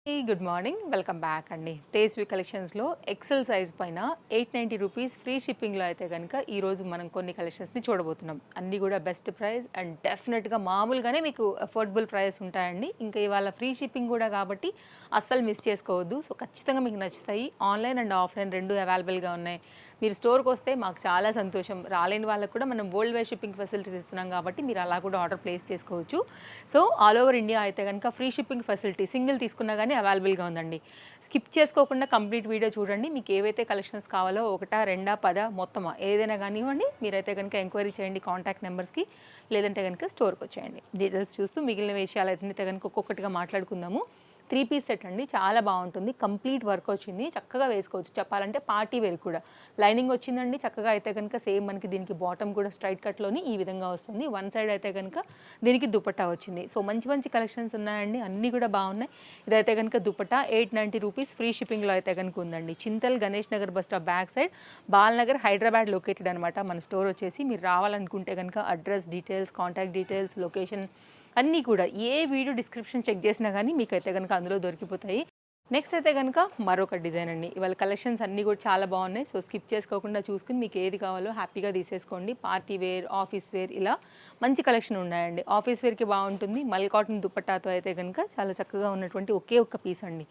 Good morning welcome back అండి. తేజ్వి కలెక్షన్స్లో XL size పైన 890 రూపీస్ ఫ్రీ షిప్పింగ్లో అయితే కనుక ఈరోజు మనం కొన్ని కలెక్షన్స్ని చూడబోతున్నాం. అన్నీ కూడా బెస్ట్ ప్రైస్ అండ్ డెఫినెట్గా మామూలుగానే మీకు అఫోర్డబుల్ ప్రైస్ ఉంటాయండి. ఇంకా ఇవాళ ఫ్రీ షిప్పింగ్ కూడా కాబట్టి అస్సలు మిస్ చేసుకోవద్దు. సో ఖచ్చితంగా మీకు నచ్చుతాయి. ఆన్లైన్ అండ్ ఆఫ్లైన్ రెండు అవైలబుల్గా ఉన్నాయి. మీరు స్టోర్కి వస్తే మాకు చాలా సంతోషం. రాలేని వాళ్ళకు కూడా మనం వరల్డ్ వైడ్ షిప్పింగ్ ఫెసిలిటీస్ ఇస్తున్నాం కాబట్టి మీరు అలా కూడా ఆర్డర్ ప్లేస్ చేసుకోవచ్చు. సో ఆల్ ఓవర్ ఇండియా అయితే కనుక ఫ్రీ షిప్పింగ్ ఫెసిలిటీ సింగిల్ తీసుకున్నా కానీ అవైలబుల్గా ఉందండి. స్కిప్ చేసుకోకుండా కంప్లీట్ వీడియో చూడండి. మీకు ఏవైతే కలెక్షన్స్ కావాలో ఒకటా రెండా పదా మొత్తమా ఏదైనా కానివ్వండి, మీరైతే కనుక ఎంక్వైరీ చేయండి కాంటాక్ట్ నెంబర్స్కి, లేదంటే కనుక స్టోర్కి వచ్చేయండి. డీటెయిల్స్ చూస్తూ మిగిలిన విషయాలు అయితే కనుక ఒక్కొక్కటిగా మాట్లాడుకుందాము. 3 పీస్ సెట్ అండి, చాలా బాగుంటుంది. కంప్లీట్ వర్క్ వచ్చింది, చక్కగా వేసుకోవచ్చు. చెప్పాలంటే పార్టీ వేర్ కూడా లైనింగ్ వచ్చిందండి చక్కగా. అయితే కనుక సేమ్ మనకి దీనికి బాటమ్ కూడా స్ట్రైట్ కట్లోని ఈ విధంగా వస్తుంది. వన్ సైడ్ అయితే కనుక దీనికి దుపట్టా వచ్చింది. సో మంచి మంచి కలెక్షన్స్ ఉన్నాయండి, అన్నీ కూడా బాగున్నాయి. ఇదైతే కనుక దుపట్టా 890 రూపీస్ ఫ్రీ షిప్పింగ్లో అయితే కనుక ఉందండి. Chintal Ganesh Nagar bus stop back side, Balnagar Hyderabad located అనమాట మన స్టోర్ వచ్చేసి. మీరు రావాలనుకుంటే కనుక address details, contact details, location అన్నీ కూడా ఏ వీడియో డిస్క్రిప్షన్ చెక్ చేసినా కానీ మీకు అయితే కనుక అందులో దొరికిపోతాయి. నెక్స్ట్ అయితే కనుక మరొక డిజైన్ అండి. ఇవాళ కలెక్షన్స్ అన్నీ కూడా చాలా బాగున్నాయి. సో స్కిప్ చేసుకోకుండా చూసుకుని మీకు ఏది కావాలో హ్యాపీగా తీసేసుకోండి. పార్టీ వేర్, ఆఫీస్ వేర్ ఇలా మంచి కలెక్షన్ ఉన్నాయండి. ఆఫీస్ వేర్కి బాగుంటుంది. మల్ కాటన్ దుపట్టాతో అయితే కనుక చాలా చక్కగా ఉన్నటువంటి ఒకే ఒక్క పీస్ అండి.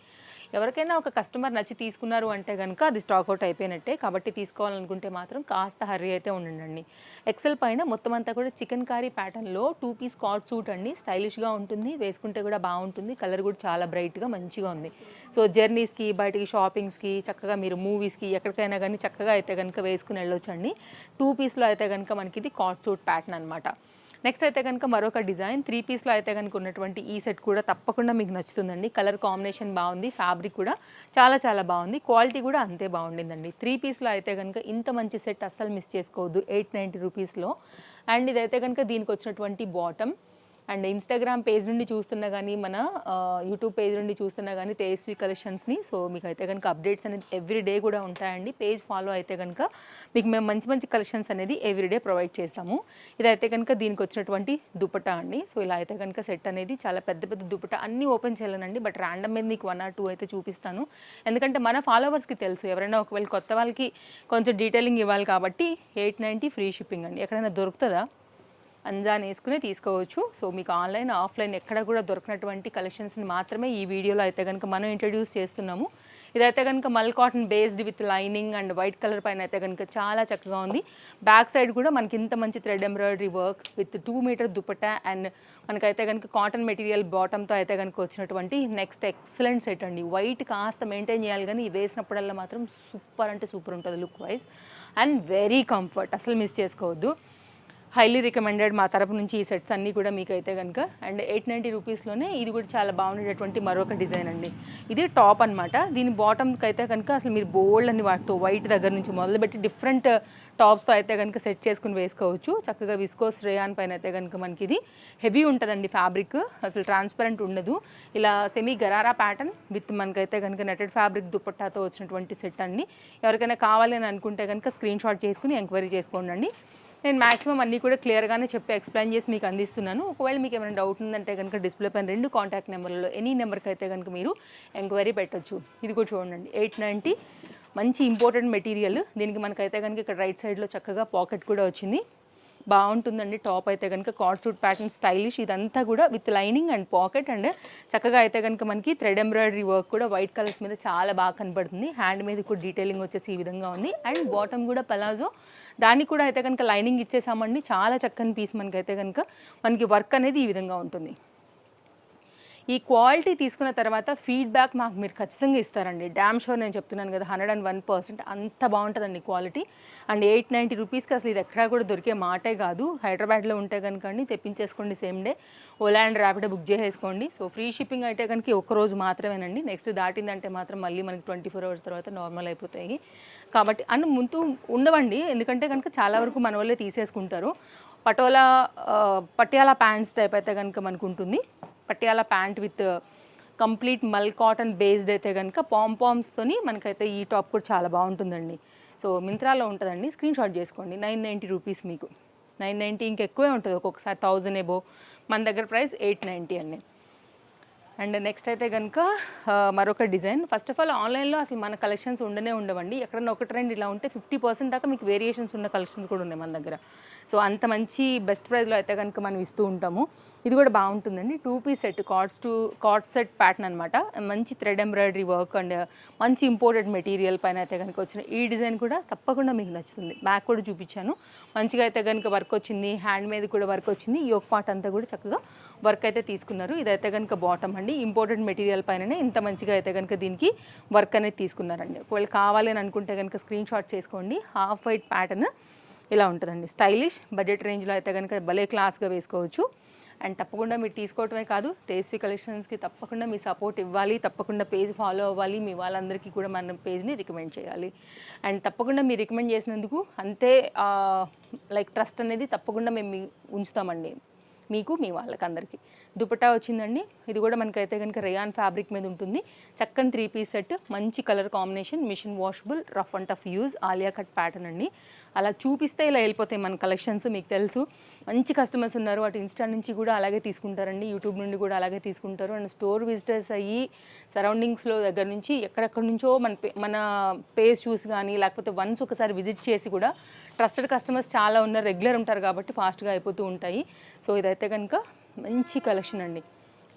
ఎవరికైనా ఒక కస్టమర్ నచ్చి తీసుకున్నారు అంటే కనుక అది స్టాక్ అవుట్ అయిపోయినట్టే. కాబట్టి తీసుకోవాలనుకుంటే మాత్రం కాస్త హర్రీ అయితే ఉండండి. ఎక్సెల్ పైన మొత్తం అంతా కూడా చికెన్ కారీ ప్యాటర్న్లో 2 పీస్ కార్డ్ సూట్ అండి. స్టైలిష్గా ఉంటుంది, వేసుకుంటే కూడా బాగుంటుంది. కలర్ కూడా చాలా బ్రైట్గా మంచిగా ఉంది. సో జర్నీస్కి, బయటికి షాపింగ్స్కి, చక్కగా మీరు మూవీస్కి ఎక్కడికైనా కానీ చక్కగా అయితే కనుక వేసుకుని వెళ్ళొచ్చండి. 2 పీస్లో అయితే కనుక మనకి ఇది కార్డ్ సూట్ ప్యాటర్న్ అనమాట. నెక్స్ట్ అయితే కనుక మరొక డిజైన్ 3 పీస్లో అయితే కనుక ఉన్నటువంటి ఈ సెట్ కూడా తప్పకుండా మీకు నచ్చుతుందండి. కలర్ కాంబినేషన్ బాగుంది, ఫ్యాబ్రిక్ కూడా చాలా చాలా బాగుంది, క్వాలిటీ కూడా అంతే బాగుండిందండి. 3 పీస్లో అయితే కనుక ఇంత మంచి సెట్ అస్సలు మిస్ చేసుకోవద్దు 890 రూపీస్లో. అండ్ ఇదైతే కనుక దీనికి వచ్చినటువంటి బాటమ్. అండ్ ఇన్స్టాగ్రామ్ పేజ్ నుండి చూస్తున్నా కానీ, మన యూట్యూబ్ పేజ్ నుండి చూస్తున్నా కానీ తేజస్వి కలెక్షన్స్ని. సో మీకు అయితే కనుక అప్డేట్స్ అనేది ఎవ్రీడే కూడా ఉంటాయండి. పేజ్ ఫాలో అయితే కనుక మీకు మేము మంచి మంచి కలెక్షన్స్ అనేది ఎవ్రీడే ప్రొవైడ్ చేస్తాము. ఇదైతే కనుక దీనికి వచ్చినటువంటి దుపట్టా అండి. సో ఇలా అయితే కనుక సెట్ అనేది చాలా పెద్ద పెద్ద దుపట్టా అన్నీ ఓపెన్ చేయాలనండి. బట్ ర్యాండమ్ మీద మీకు 1 or 2 అయితే చూపిస్తాను. ఎందుకంటే మన ఫాలోవర్స్కి తెలుసు, ఎవరైనా ఒకవేళ కొత్త వాళ్ళకి కొంచెం డీటెయిలింగ్ ఇవ్వాలి కాబట్టి. 890 ఫ్రీ షిప్పింగ్ అండి. ఎక్కడైనా దొరుకుతుందా? అంజాన్ వేసుకుని తీసుకోవచ్చు. సో మీకు ఆన్లైన్, ఆఫ్లైన్ ఎక్కడ కూడా దొరికినటువంటి కలెక్షన్స్ని మాత్రమే ఈ వీడియోలో అయితే కనుక మనం ఇంట్రడ్యూస్ చేస్తున్నాము. ఇదైతే కనుక మల్ cotton based with lining and white colour పైన అయితే కనుక చాలా చక్కగా ఉంది. బ్యాక్ సైడ్ కూడా మనకి ఇంత మంచి thread embroidery work with 2 metre dupatta and మనకైతే కనుక కాటన్ మెటీరియల్ బాటమ్తో అయితే కనుక వచ్చినటువంటి నెక్స్ట్ ఎక్సలెంట్ సెట్ అండి. వైట్ కాస్త మెయింటైన్ చేయాలి కానీ వేసినప్పుడల్లా మాత్రం సూపర్ అంటే సూపర్ ఉంటుంది look wise and very comfort. అసలు మిస్ చేసుకోవద్దు. హైలీ రికమెండెడ్ మా తరపు నుంచి ఈ సెట్స్ అన్నీ కూడా మీకు అయితే కనుక. అండ్ 890 రూపీస్లోనే ఇది కూడా చాలా బాగుండేటటువంటి మరొక డిజైన్ అండి. ఇది టాప్ అనమాట. దీని బాటమ్కి అయితే కనుక అసలు మీరు బోల్డ్ అని వాటితో వైట్ దగ్గర నుంచి మొదలుపెట్టి డిఫరెంట్ టాప్స్తో అయితే కనుక సెట్ చేసుకుని వేసుకోవచ్చు. చక్కగా విస్కోస్ రేయాన్ పైన అయితే కనుక మనకి ఇది హెవీ ఉంటుందండి. ఫ్యాబ్రిక్ అసలు ట్రాన్స్పరెంట్ ఉండదు. ఇలా సెమీ గరారా ప్యాటర్న్ విత్ మనకైతే కనుక నెటెడ్ ఫ్యాబ్రిక్ దుపట్టాతో వచ్చినటువంటి సెట్ అండి. ఎవరికైనా కావాలి అని అనుకుంటే కనుక స్క్రీన్ షాట్ చేసుకుని ఎంక్వైరీ చేసుకోండి. నేను మ్యాక్సిమం అన్నీ కూడా క్లియర్గానే చెప్పి ఎక్స్ప్లెయిన్ చేసి మీకు అందిస్తున్నాను. ఒకవేళ మీకు ఏమైనా డౌట్ ఉందంటే కనుక డిస్ప్లే పైన 2 కాంటాక్ట్ నెంబర్లలో ఎనీ నెంబర్కి అయితే కనుక మీరు ఎంక్వైరీ పెట్టచ్చు. ఇది కూడా చూడండి 890 మంచి ఇంపోర్టెడ్ మెటీరియల్. దీనికి మనకైతే కనుక ఇక్కడ రైట్ సైడ్లో చక్కగా పాకెట్ కూడా వచ్చింది. బాగుంటుందండి. టాప్ అయితే కనుక కార్డ్ సూట్ ప్యాటర్న్ స్టైలిష్, ఇదంతా కూడా with lining and pocket and చక్కగా అయితే కనుక మనకి థ్రెడ్ ఎంబ్రాయిడరీ వర్క్ కూడా వైట్ కలర్స్ మీద చాలా బాగా కనబడుతుంది. హ్యాండ్ మీద కూడా డీటెయిలింగ్ వచ్చేసి ఈ విధంగా ఉంది. అండ్ బాటమ్ కూడా పలాజో, దానికి కూడా అయితే కనుక లైనింగ్ ఇచ్చేసామండి. చాలా చక్కని పీస్ మనకైతే కనుక మనకి వర్క్ అనేది ఈ విధంగా ఉంటుంది. ఈ క్వాలిటీ తీసుకున్న తర్వాత ఫీడ్బ్యాక్ మాకు మీరు ఖచ్చితంగా ఇస్తారండి. డ్యామ్ షోర్ నేను చెప్తున్నాను కదా, 101% అంత బాగుంటుందండి క్వాలిటీ. అండ్ 890 రూపీస్కి అసలు ఇది ఎక్కడా కూడా దొరికే మాటే కాదు. హైదరాబాద్లో ఉంటే కనుక అండి తెప్పించేసుకోండి same day. Ola and Rapido book చేసేసుకోండి. సో ఫ్రీ షిప్పింగ్ అయితే కనుక ఒక్కరోజు మాత్రమేనండి. నెక్స్ట్ దాటిందంటే మాత్రం మళ్ళీ మనకి 24 hours తర్వాత నార్మల్ అయిపోతాయి. కాబట్టి అండ్ ముందు ఉండవండి, ఎందుకంటే కనుక చాలా వరకు మన వాళ్ళే తీసేసుకుంటారు. పటియాలా ప్యాంట్స్ టైప్ అయితే కనుక మనకు ఉంటుంది. పటియాలా ప్యాంట్ విత్ కంప్లీట్ మల్ కాటన్ బేస్డ్ అయితే కనుక పాంపామ్స్తోని మనకైతే ఈ టాప్ కూడా చాలా బాగుంటుందండి. సో మింత్రాలో ఉంటుందండి, స్క్రీన్ షాట్ చేసుకోండి. 990 రూపీస్ మీకు. 990 ఇంకెక్కువే ఉంటుంది, ఒక్కొక్కసారి 1000 ఎబో. మన దగ్గర ప్రైస్ 890 అండి. అండ్ నెక్స్ట్ అయితే కనుక మరొక డిజైన్. ఫస్ట్ ఆఫ్ ఆల్ ఆన్లైన్లో అసలు మన కలెక్షన్స్ ఉండవండి. ఎక్కడన్నా ఒక ట్రెండ్ ఇలా ఉంటే 50% దాకా మీకు వేరియేషన్స్ ఉన్న కలెక్షన్స్ కూడా ఉన్నాయి మన దగ్గర. సో అంత మంచి బెస్ట్ ప్రైస్లో అయితే కనుక మనం ఇస్తూ ఉంటాము. ఇది కూడా బాగుంటుందండి. 2 piece set card set pattern అనమాట. మంచి థ్రెడ్ ఎంబ్రాయిడరీ వర్క్ అండ్ మంచి ఇంపోర్టెడ్ మెటీరియల్ పైన అయితే కనుక వచ్చిన ఈ డిజైన్ కూడా తప్పకుండా మీకు నచ్చుతుంది. బ్యాక్ కూడా చూపించాను. మంచిగా అయితే కనుక వర్క్ వచ్చింది. హ్యాండ్ మీద కూడా వర్క్ వచ్చింది. యోక్ పార్ట్ అంతా కూడా చక్కగా వర్క్ అయితే తీసుకున్నారు. ఇదైతే కనుక బాటమ్ అండి. ఇంపోర్టెడ్ మెటీరియల్ పైననే ఇంత మంచిగా అయితే కనుక దీనికి వర్క్ అనేది తీసుకున్నారండి. ఒకవేళ కావాలి అని అనుకుంటే కనుక స్క్రీన్ షాట్ చేసుకోండి. హాఫ్ వైట్ ప్యాటర్న్ ఇలా ఉంటుందండి. స్టైలిష్ బడ్జెట్ రేంజ్లో అయితే కనుక భలే క్లాస్గా వేసుకోవచ్చు. అండ్ తప్పకుండా మీరు తీసుకోవటమే కాదు, తేజస్వి కలెక్షన్స్కి తప్పకుండా మీ సపోర్ట్ ఇవ్వాలి. తప్పకుండా పేజ్ ఫాలో అవ్వాలి. మీ వాళ్ళందరికీ కూడా మన పేజ్ని రికమెండ్ చేయాలి. అండ్ తప్పకుండా మీరు రికమెండ్ చేసినందుకు అంతే లైక్ ట్రస్ట్ అనేది తప్పకుండా మేము ఉంచుతామండి మీకు, మీ వాళ్ళకి అందరికీ. దుపట్టా వచ్చిందండి. ఇది కూడా మనకైతే కనుక రేయాన్ ఫ్యాబ్రిక్ మీద ఉంటుంది. చక్కని 3 పీస్ సెట్, మంచి colour combination, machine washable, rough and tough use, Alia cut pattern అండి. అలా చూపిస్తే ఇలా వెళ్ళిపోతాయి మన కలెక్షన్స్. మీకు తెలుసు మంచి కస్టమర్స్ ఉన్నారు. అటు ఇన్స్టా నుంచి కూడా అలాగే తీసుకుంటారండి, యూట్యూబ్ నుండి కూడా అలాగే తీసుకుంటారు. అండ్ స్టోర్ విజిటర్స్ అయ్యి సరౌండింగ్స్లో దగ్గర నుంచి ఎక్కడెక్కడి నుంచో మన పేజ్ చూసి కానీ లేకపోతే వన్స్ ఒకసారి విజిట్ చేసి కూడా ట్రస్టెడ్ కస్టమర్స్ చాలా ఉన్నారు, రెగ్యులర్ ఉంటారు కాబట్టి ఫాస్ట్గా అయిపోతూ ఉంటాయి. సో ఇదైతే కనుక మంచి కలెక్షన్ అండి.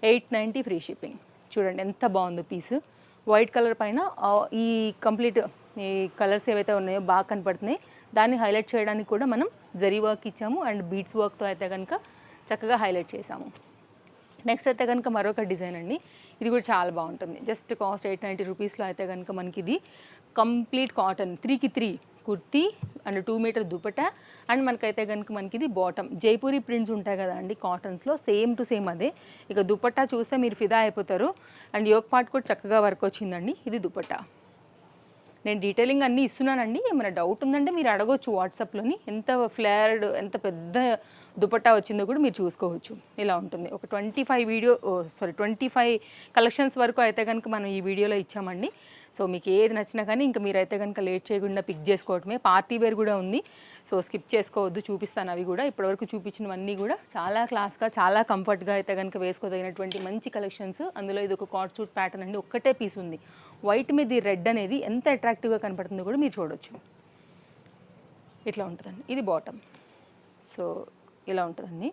890 ఫ్రీ షిప్పింగ్. చూడండి ఎంత బాగుందో పీస్. వైట్ కలర్ పైన ఈ కంప్లీట్ ఈ కలర్స్ ఏవైతే ఉన్నాయో బాగా కనపడుతున్నాయి. దాన్ని హైలైట్ చేయడానికి కూడా మనం జరీ వర్క్ ఇచ్చాము అండ్ బీడ్స్ వర్క్తో అయితే కనుక చక్కగా హైలైట్ చేసాము. నెక్స్ట్ అయితే కనుక మరొక డిజైన్ అండి. ఇది కూడా చాలా బాగుంటుంది. జస్ట్ కాస్ట్ 890 రూపీస్లో అయితే కనుక మనకి ఇది కంప్లీట్ కాటన్ 3కి 3 kurti and 2 metre dupatta and మనకైతే కనుక మనకి ఇది బాటమ్ జైపూరి ప్రింట్స్ ఉంటాయి కదా అండి కాటన్స్లో, సేమ్ టు సేమ్ అదే. ఇక దుపట్టా చూస్తే మీరు ఫిదా అయిపోతారు. అండ్ యోక్ పార్ట్ కూడా చక్కగా వర్క్ వచ్చిందండి. ఇది దుపట్టా. నేను డీటెయిలింగ్ అన్నీ ఇస్తున్నానండి. ఏమైనా డౌట్ ఉందంటే మీరు అడగవచ్చు వాట్సాప్లోని. ఎంత ఫ్లేర్డ్ ఎంత పెద్ద దుపట్టా వచ్చిందో కూడా మీరు చూసుకోవచ్చు. ఇలా ఉంటుంది. ఒక 25 కలెక్షన్స్ వరకు అయితే కనుక మనం ఈ వీడియోలో ఇచ్చామండి. సో మీకు ఏది నచ్చినా కానీ ఇంకా మీరైతే కనుక లేట్ చేయకుండా పిక్ చేసుకోవటమే. పార్టీ వేర్ కూడా ఉంది. సో స్కిప్ చేసుకోవద్దు, చూపిస్తాను అవి కూడా. ఇప్పటివరకు చూపించినవన్నీ కూడా చాలా క్లాస్గా చాలా కంఫర్ట్గా అయితే కనుక వేసుకోదగినటువంటి మంచి కలెక్షన్స్. అందులో ఇది ఒక కార్డ్ సూట్ ప్యాటర్న్ అండి. ఒక్కటే పీస్ ఉంది. వైట్ మీద ఈ రెడ్ అనేది ఎంత అట్రాక్టివ్గా కనపడుతుందో కూడా మీరు చూడొచ్చు. ఇట్లా ఉంటుందండి. ఇది బాటమ్. సో ఇలా ఉంటుందండి.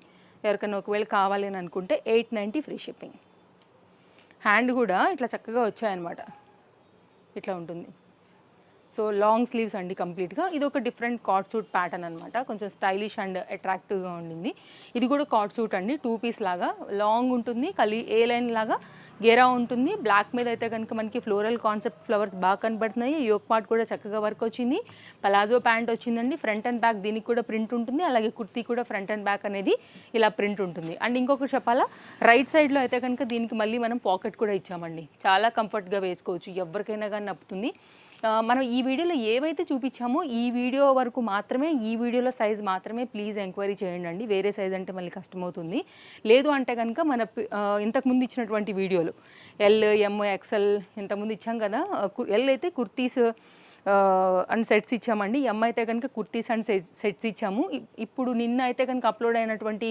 ఎవరికైనా ఒకవేళ కావాలి అని అనుకుంటే 890 ఫ్రీ షిప్పింగ్. హ్యాండ్ కూడా ఇట్లా చక్కగా వచ్చాయన్నమాట. ఇట్లా ఉంటుంది. సో లాంగ్ స్లీవ్స్ అండి కంప్లీట్గా. ఇది ఒక డిఫరెంట్ కార్డ్ సూట్ ప్యాటర్న్ అనమాట. కొంచెం స్టైలిష్ అండ్ అట్రాక్టివ్గా ఉండింది. ఇది కూడా కార్డ్ సూట్ అండి. 2 పీస్ లాగా లాంగ్ ఉంటుంది. ఏ లైన్ లాగా గేరా ఉంటుంది. బ్లాక్ మీద అయితే కనుక మనకి ఫ్లోరల్ కాన్సెప్ట్ ఫ్లవర్స్ బాగా కనబడుతున్నాయి. యోక్ పార్ట్ కూడా చక్కగా వర్క్ వచ్చింది. పలాజో ప్యాంట్ వచ్చిందండి. ఫ్రంట్ అండ్ బ్యాక్ దీనికి కూడా ప్రింట్ ఉంటుంది. అలాగే కుర్తీ కూడా ఫ్రంట్ అండ్ బ్యాక్ అనేది ఇలా ప్రింట్ ఉంటుంది. అండ్ ఇంకొకటి చెప్పాలా, రైట్ సైడ్లో అయితే కనుక దీనికి మళ్ళీ మనం పాకెట్ కూడా ఇచ్చామండి. చాలా కంఫర్ట్గా వేసుకోవచ్చు, ఎవరికైనా కానీ నప్పుతుంది. మనం ఈ వీడియోలో ఏవైతే చూపించామో ఈ వీడియో వరకు మాత్రమే, ఈ వీడియోలో సైజ్ మాత్రమే ప్లీజ్ ఎంక్వైరీ చేయండి అండి. వేరే సైజ్ అంటే మళ్ళీ కష్టమవుతుంది. లేదు అంటే కనుక మన ఇంతకుముందు ఇచ్చినటువంటి వీడియోలు ఎల్, ఎమ్, ఎక్సెల్ ఇంతకుముందు ఇచ్చాం కదా. ఎల్ అయితే కుర్తీస్ అండ్ సెట్స్ ఇచ్చామండి. ఎమ్ అయితే కనుక కుర్తీస్ అండ్ సెట్స్ ఇచ్చాము. ఇప్పుడు నిన్న అయితే కనుక అప్లోడ్ అయినటువంటి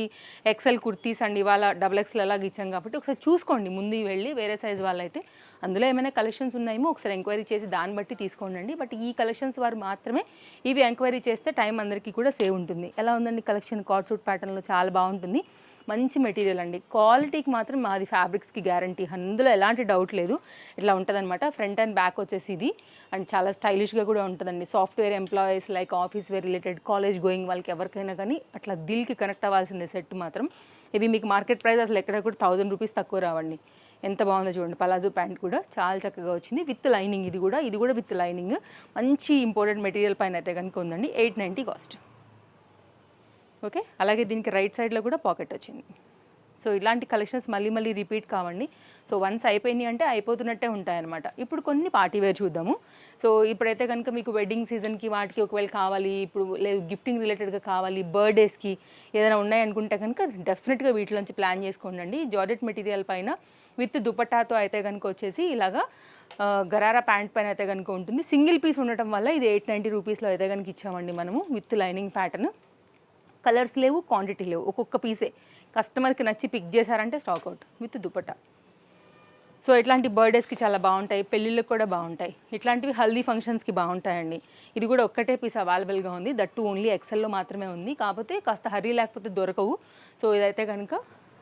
ఎక్సెల్ కుర్తీస్ అండ్ ఇవాళ XXL అలాగ ఇచ్చాం కాబట్టి ఒకసారి చూసుకోండి ముందు వెళ్ళి. వేరే సైజ్ వాళ్ళైతే అందులో ఏమైనా కలెక్షన్స్ ఉన్నాయేమో ఒకసారి ఎంక్వైరీ చేసి దాన్ని బట్టి తీసుకోండి. బట్ ఈ కలెక్షన్స్ వారు మాత్రమే ఇవి ఎంక్వైరీ చేస్తే టైం అందరికీ కూడా సేవ్ ఉంటుంది. ఎలా ఉందండి కలెక్షన్? కార్డ్ సూట్ ప్యాటర్న్లో చాలా బాగుంటుంది. మంచి మెటీరియల్ అండి. క్వాలిటీకి మాత్రం మాది ఫ్యాబ్రిక్స్కి గ్యారంటీ, అందులో ఎలాంటి డౌట్ లేదు. ఇట్లా ఉంటుందన్నమాట. ఫ్రంట్ అండ్ బ్యాక్ వచ్చేసి ఇది. అండ్ చాలా స్టైలిష్గా కూడా ఉంటుందండి. Software employees like office wear related, college going వాళ్ళకి ఎవరికైనా కానీ అట్లా దిల్కి కనెక్ట్ అవ్వాల్సిందే సెట్ మాత్రం. ఇవి మీకు మార్కెట్ ప్రైస్ అసలు ఎక్కడ కూడా 1000 రూపీస్ తక్కువ రావండి. ఎంత బాగుందో చూడండి. పలాజో ప్యాంట్ కూడా చాలా చక్కగా వచ్చింది విత్ లైనింగ్. ఇది కూడా విత్ లైనింగ్. మంచి ఇంపోర్టెడ్ మెటీరియల్ పైన అయితే కనుక ఉందండి. 890 కాస్ట్. ఓకే, అలాగే దీనికి రైట్ సైడ్లో కూడా పాకెట్ వచ్చింది. సో ఇలాంటి కలెక్షన్స్ మళ్ళీ రిపీట్ కావండి. సో వన్స్ అయిపోయినాయి అంటే అయిపోతున్నట్టే ఉంటాయన్నమాట. ఇప్పుడు కొన్ని పార్టీ వేర్ చూద్దాము. సో ఇప్పుడైతే కనుక మీకు వెడ్డింగ్ సీజన్కి వాటికి ఒకవేళ కావాలి, ఇప్పుడు లేదు గిఫ్టింగ్ రిలేటెడ్గా కావాలి, బర్త్డేస్కి ఏదైనా ఉన్నాయనుకుంటే కనుక డెఫినెట్గా వీటిలోంచి ప్లాన్ చేసుకోండి. జార్జెట్ మెటీరియల్ పైన విత్ దుపట్టాతో అయితే కనుక వచ్చేసి ఇలాగా గరారా ప్యాంట్ పైన అయితే కనుక ఉంటుంది. సింగిల్ పీస్ ఉండటం వల్ల ఇది 890 రూపీస్లో అయితే కనుక ఇచ్చామండి మనము విత్ లైనింగ్ ప్యాటర్న్. కలర్స్ లేవు, క్వాంటిటీ లేవు, ఒక్కొక్క పీసే. కస్టమర్కి నచ్చి పిక్ చేశారంటే stock out with dupatta. So ఇట్లాంటి బర్త్డేస్కి చాలా బాగుంటాయి, పెళ్ళిళ్ళకి కూడా బాగుంటాయి, ఇట్లాంటివి హల్దీ ఫంక్షన్స్కి బాగుంటాయండి. ఇది కూడా ఒక్కటే పీస్ అవైలబుల్గా ఉంది, దట్ టు ఓన్లీ ఎక్సెల్లో మాత్రమే ఉంది, కాకపోతే కాస్త హరీ లేకపోతే దొరకవు. సో ఇదైతే కనుక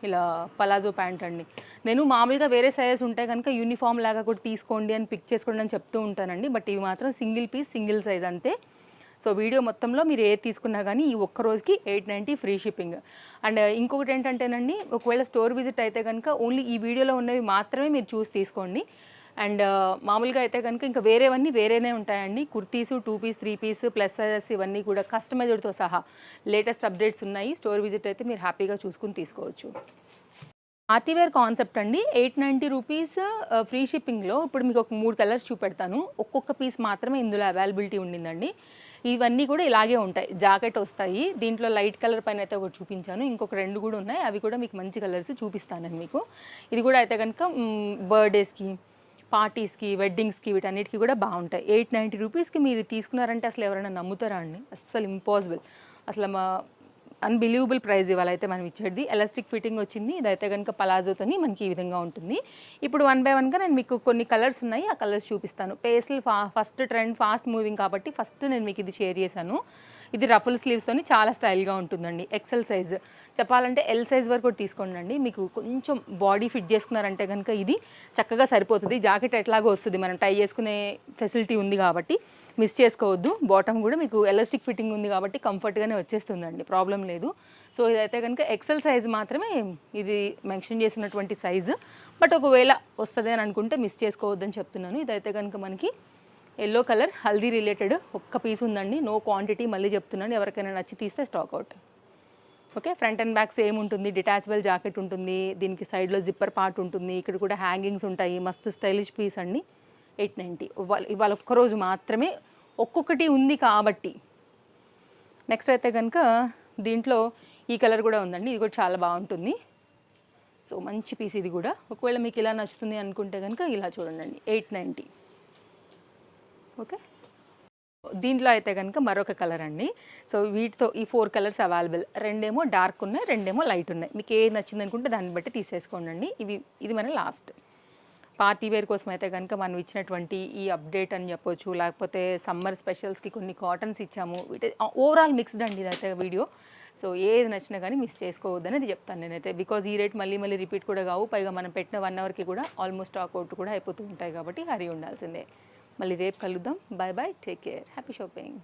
ఇలా పలాజో ప్యాంట్ అండి. నేను మామూలుగా వేరే సైజెస్ ఉంటే కనుక యూనిఫామ్ లాగా కూడా తీసుకోండి అని పిక్ చేసుకోండి అని చెప్తూ ఉంటానండి, బట్ ఇవి మాత్రం సింగిల్ పీస్ సింగిల్ సైజ్ అంతే. సో వీడియో మొత్తంలో మీరు ఏది తీసుకున్నా కానీ ఈ ఒక్క రోజుకి 890 ఫ్రీ షిప్పింగ్. అండ్ ఇంకొకటి ఏంటంటేనండి, ఒకవేళ స్టోర్ విజిట్ అయితే కనుక ఓన్లీ ఈ వీడియోలో ఉన్నవి మాత్రమే మీరు చూసి తీసుకోండి. అండ్ మామూలుగా అయితే కనుక ఇంకా వేరేవన్నీ వేరేనే ఉంటాయండి. Kurtis 2 piece 3 piece plus sizes ఇవన్నీ కూడా కస్టమైజ్డ్తో సహా లేటెస్ట్ అప్డేట్స్ ఉన్నాయి. స్టోర్ విజిట్ అయితే మీరు హ్యాపీగా చూసుకుని తీసుకోవచ్చు. పార్టీవేర్ కాన్సెప్ట్ అండి. 890 రూపీస్ ఫ్రీ షిప్పింగ్లో ఇప్పుడు మీకు ఒక 3 కలర్స్ చూపెడతాను. ఒక్కొక్క పీస్ మాత్రమే ఇందులో అవైలబిలిటీ ఉండిందండి. ఇవన్నీ కూడా ఇలాగే ఉంటాయి, జాకెట్ వస్తాయి. దీంట్లో లైట్ కలర్ పైన అయితే ఒకటి చూపించాను, ఇంకొక 2 కూడా ఉన్నాయి, అవి కూడా మీకు మంచి కలర్స్ చూపిస్తాను మీకు. ఇది కూడా అయితే కనుక బర్త్డేస్కి, పార్టీస్కి, వెడ్డింగ్స్కి వీటన్నిటికీ కూడా బాగుంటాయి. 890 రూపీస్కి మీరు తీసుకున్నారంటే అసలు ఎవరైనా నమ్ముతారా అండి? అస్సలు ఇంపాసిబుల్. అసలు అన్బిలీవబుల్ ప్రైస్ ఇవాళ అయితే మనం ఇచ్చేది. ఎలాస్టిక్ ఫిట్టింగ్ వచ్చింది. ఇదైతే కనుక పలాజోతోని మనకి ఈ విధంగా ఉంటుంది. ఇప్పుడు 1 బై 1గా నేను మీకు కొన్ని కలర్స్ ఉన్నాయి, ఆ కలర్స్ చూపిస్తాను. Pastel first trend, fast moving కాబట్టి ఫస్ట్ నేను మీకు ఇది షేర్ చేశాను. ఇది రఫుల్ స్లీవ్స్తోని చాలా స్టైల్గా ఉంటుందండి. ఎక్సెల్ సైజ్ చెప్పాలంటే ఎల్ సైజ్ వరకు కూడా తీసుకోండి. మీకు కొంచెం బాడీ ఫిట్ చేసుకున్నారంటే కనుక ఇది చక్కగా సరిపోతుంది. జాకెట్ ఎట్లాగో వస్తుంది, మనం టై చేసుకునే ఫెసిలిటీ ఉంది కాబట్టి మిస్ చేసుకోవద్దు. బాటమ్ కూడా మీకు ఎలాస్టిక్ ఫిట్టింగ్ ఉంది కాబట్టి కంఫర్ట్గానే వచ్చేస్తుందండి, ప్రాబ్లం లేదు. సో ఇదైతే కనుక ఎక్సెల్ సైజ్ మాత్రమే ఇది మెన్షన్ చేసినటువంటి సైజు, బట్ ఒకవేళ వస్తుంది అని అనుకుంటే మిస్ చేసుకోవద్దని చెప్తున్నాను. ఇదైతే కనుక మనకి ఎల్లో కలర్ హల్దీ రిలేటెడ్ ఒక్క పీస్ ఉందండి, నో క్వాంటిటీ. మళ్ళీ చెప్తున్నాను, ఎవరికైనా నచ్చి తీస్తే stock out. Okay, front and back same ఉంటుంది. డిటాచబుల్ జాకెట్ ఉంటుంది, దీనికి సైడ్లో జిప్పర్ పార్ట్ ఉంటుంది, ఇక్కడ కూడా హ్యాంగింగ్స్ ఉంటాయి. మస్తు స్టైలిష్ పీస్ అండి. 890 ఇవాళ ఒక్కరోజు మాత్రమే ఒక్కొక్కటి ఉంది కాబట్టి. నెక్స్ట్ అయితే కనుక దీంట్లో ఈ కలర్ కూడా ఉందండి, ఇది కూడా చాలా బాగుంటుంది. సో మంచి పీస్ ఇది కూడా. ఒకవేళ మీకు ఇలా నచ్చుతుంది అనుకుంటే కనుక ఇలా చూడండి, 890. ఓకే, దీంట్లో అయితే కనుక మరొక కలర్ అండి. సో వీటితో ఈ 4 కలర్స్ అవైలబుల్. 2 ఏమో డార్క్ ఉన్నాయి, 2 ఏమో లైట్ ఉన్నాయి. మీకు ఏది నచ్చింది అనుకుంటే దాన్ని బట్టి తీసేసుకోండి. ఇది మన లాస్ట్ పార్టీ వేర్ కోసం అయితే కనుక మనం ఇచ్చినటువంటి ఈ అప్డేట్ అని చెప్పొచ్చు, లేకపోతే సమ్మర్ స్పెషల్స్కి కొన్ని కాటన్స్ ఇచ్చాము. ఓవరాల్ మిక్స్డ్ అండి ఇదైతే వీడియో. సో ఏది నచ్చినా కానీ మిస్ చేసుకోవద్దని అది చెప్తాను నేనైతే. బికాజ్ ఈ రేట్ మళ్ళీ రిపీట్ కూడా కావు, పైగా మనం పెట్టిన 1 అవర్కి కూడా ఆల్మోస్ట్ స్టాక్ అవుట్ కూడా అయిపోతూ ఉంటాయి కాబట్టి హరీ ఉండాల్సిందే. మళ్ళీ రేపు కలుద్దాం. Bye bye, take care, happy shopping.